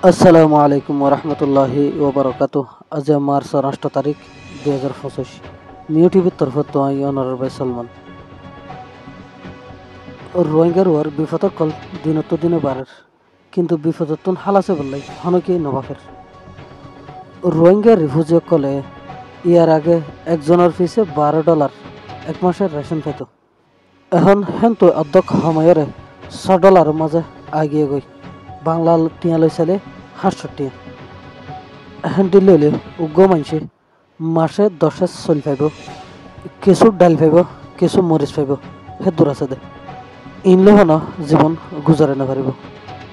আসসালামু আলাইকুম ওরহমতুল্লাহি ওবরকাতুহ। আজ মার্চ 8 তারিখ 2025। নিউ টিভির তরফ তো অনার সালমান রোহিঙ্গার ওয়ার বিপদর কল দিনত দিনে বাড়ের, কিন্তু বিপদতন হালাসে বললাই হনকি নবাফের রোহিঙ্গা রিফিউজি কলে ইয়ার আগে একজনের পিছে $12 এক মাসের রেশন পেত। এখন হেন তো অধ্যক্ষ সময়রে $6 মাঝে আগিয়ে গই বাংলা টিয়া লই চালে 700 হেন্টি লইলে উগ্র মানসি মাসে 10 চল পাইব, কিছু ডাল পাইব, কিছু মরিচ পাইব, সে দূর আছে দে ইনলে হন জীবন গুজারে নাপারিব,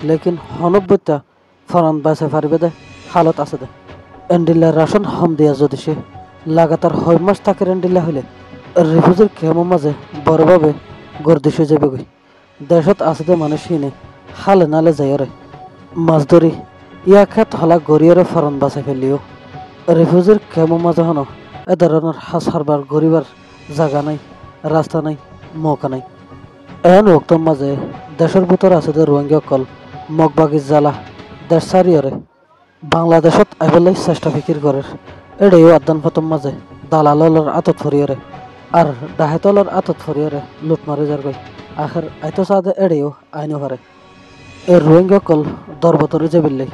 লেকিন হনব্বইটা ফরান বাঁচে পারিবে দে হালত আছে দে। এন্ডিলা রাশন হম দিয়া যদি সে লাগাতার 6 মাস থাকে এন্ডিলা হইলে রিফিউজির কেমন মাঝে বড়ভাবে গর্দিশ হয়ে যাবে গই। দেশত আছে দে মানুষ হিনে হালে নালে যাইরে মাছ ধরি ইয়া খেত হলা গড়িয়ারে ফরন বাঁচাই ফেলিও রিফিউজির কেমন মাঝে হন এ ধরনের হাস হারবার গরিবার জায়গা নাই, রাস্তা নাই, মৌকা নাই। এন ওক্তর মাঝে দেশের ভিতর আছে দে রোহিঙ্গা কল মগবাগি জ্বালা দেশ সারিয়রে বাংলাদেশত আইবলাই চেষ্টা ফিকির করে এড়েও আদান প্রথম মাঝে দালালর আতত ফরিয়রে আর ডাহেতলর আতত ফরিয়রে লুট মারে যার গই আখের আইতো সাদে এড়েও আইনো পারে। এই রোহিঙ্গা কল দরবতরে যে বিল্লাই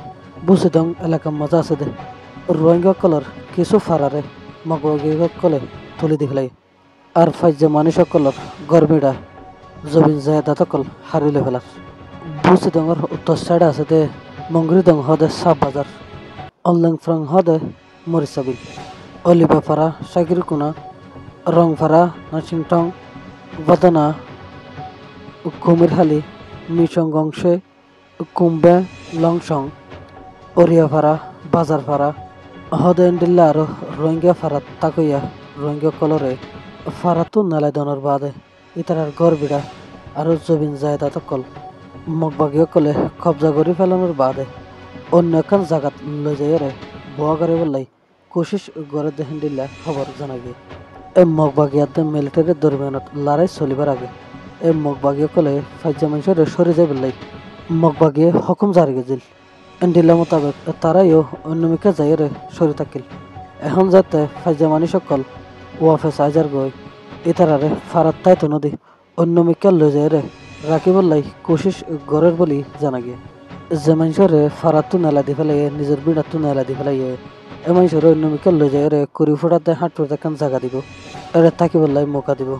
বুঝে দং এলাকার মজা আছে দে রোহিঙ্গা কলর কিছু ফারারে মগবাগি কলে তুলি দিখলাই আর ফাইজে মানুষ কলর গরমিডা জবিন জায়দাত কল হারিলে ফেলার বুঝে দঙর উত্তর সাইডে আছে দে মঙ্গরি দং হদে সাব বাজার অনলাইন ফ্রং হদে মরিসাবিল অলিবাপাড়া সাকিরকুনা রংপাড়া নার্সিংটং বদনা কুমিরহালি মিসংগংশে কুম্বে লংসং ওরিয়াপাড়া বাজারপাড়া হদে এন্ডিল্লা আর রোহিঙ্গা ফারাত তাকইয়া রোহিঙ্গা কলরে ফারাতু নালাই দনের বাদে ইতারার গড়বিড়া আর জবিন জায়দাত কল মগবাগীয় কলে কবজা করে ফেলানোর বাদে অন্য একখান জায়গাত লই যাইরে বোয়া করে বললাই কোশিশ গড়ে দেখেন দিল্লা খবর জানা গিয়ে এই মগবাগিয়াতে মিলিটারির দরমিয়ানত লড়াই চলিবার আগে এই মগবাগীয় কলে ফাইজা মানুষের সরে যাই বললাই মগবাগিয়ে হুকুম জারি গেছিল এন্ডিল্লা মোতাবেক তারাইও অন্যমিকা যাইরে সরে থাকিল। এখন যাতে ফাইজা মানুষ সকল ওয়াফে সাইজার গই ইতারারে ফারাত তাইতো নদী অন্যমিকা লই যাইরে রাখি বললাই কোশিশ গড়ের বলি জানা গিয়ে যে মানুষরে ফারাতু নেলা দি ফেলাইয়ে নিজের বিড়াতু নেলা দি ফেলাইয়ে এ মানুষের অন্য মিকাল লই যায় রে কুড়ি ফুটাতে হাঁট ফুটাতে কান জায়গা দিব এরে থাকি বললাই মৌকা দিব।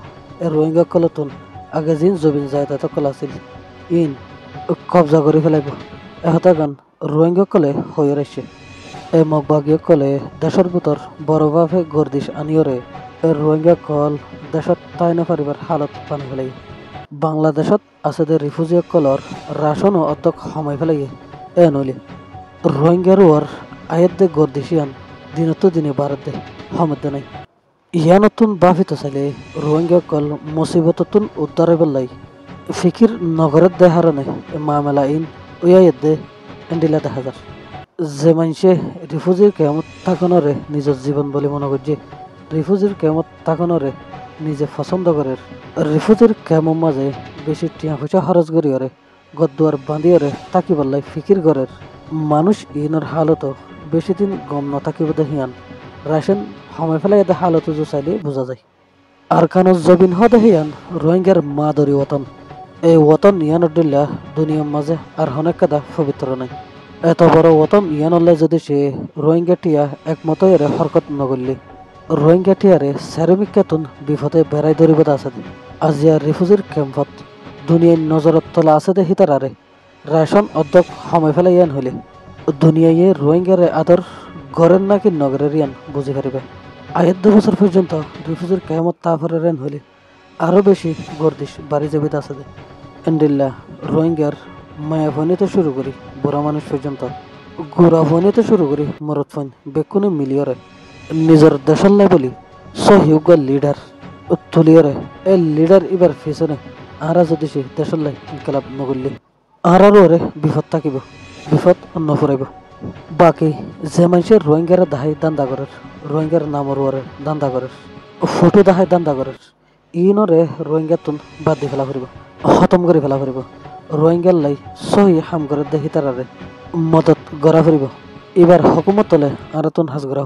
এ রোহিঙ্গা কলতুন আগে জিন জবিন যায় তাতে কল আছিল ইন কবজা করে ফেলাইব এহতা গান রোহিঙ্গা কলে হয়ে রয়েছে এ মগবাগীয় কলে দেশের ভিতর বড়ভাবে গর্দিশ আনিয়রে এ রোহিঙ্গা কল দেশত তাই না পারিবার হালত পানি ফেলাই বাংলাদেশত আছে দে রিফিউজি কলর রাশন ও অধ্যক্ষ সময় ফেলাইয়ে এ নইলে রোহিঙ্গার ওয়ার আয়াত দে গর্দিশিয়ান দিনত দিনে বারত দে সমদ্য নাই ইয়া নতুন বাফিত চাইলে রোহিঙ্গা কল মুসিবততুন উদ্ধারে বেলাই ফিকির নগরের দে হারনে মামেলা ইন উয়াইত দে এন্ডিলা দেখা যার যে মানুষে রিফিউজির কেমত থাকনরে নিজের জীবন বলে মনে করছে রিফিউজির কেমত থাকনরে নিজে পছন্দ করে রিফিউজির কেমন মাঝে বেশি টিয়া পয়সা খরচ করিয়রে গদ্দুয়ার বাঁধিয়রে তাকি বললাই ফিকির করের মানুষ ইনর হালত বেশি দিন গম নথাকিব দেহিয়ান রাশন সময় ফেলাই এদের হালত চাইলে বোঝা যায়। আর কানো জবিন হদেহিয়ান রোহিঙ্গার মা দরি ওতন এই ওতন ইয়ানুদ্দিল্লা দুনিয়ার মাঝে আর অনেক কাদা পবিত্র নাই এত বড় ওতন ইয়ানুল্লাহ যদি সে রোহিঙ্গা টিয়া একমত এরে হরকত নগরলি রোহিঙ্গা টিয়ারে স্যারমিকাতুন বিপদে বেড়াই ধরিবত আছে আজিয়া রিফিউজির ক্যাম্পত দুনিয়ার নজরত তোলা আছে দে হিতারারে রাশন অধ্যক্ষ সময় ফেলাই ইয়ান হইলে দুনিয়ায় রোহিঙ্গারে আদর গড়ের নাকি নগরের ইয়ান বুঝি পারিবে। আয়ের 2 বছর পর্যন্ত রিফিউজির কেমত তারপরে রেন হইলে আরও বেশি গর্দিশ বাড়ি যাবিতে আছে দে এন্ডিল্লা রোহিঙ্গার মায়া ফনিতে শুরু করি বুড়া মানুষ পর্যন্ত গুড়া ফনিতে শুরু করি মরদ ফন বেকুনে মিলিয়রে নিজের দেশাল্লাই বলি সহিউগ লিডার তুলিয়রে এ লিডার এবার ফিসনে আরা যদি সে দেশাল্লাই ইনকালাব নগরলি আরও ওরে বিপদ থাকিব বিপদ অন্য ফুরাইব। বাকি যে মানুষের রোহিঙ্গার দাহাই দান্দা করের রোহিঙ্গার নামর ওরে দান্দা করের ফটো দাহাই দান্দা করের ইনরে রোহিঙ্গা তুন বাদ দি ফেলা ফুরিব খতম করে ফেলা ফুরিব রোহিঙ্গার লাই সহি হাম করে দেখি তারারে মদত গড়া ফুরিব এবার হকুমত তলে আরতন হাজ গড়া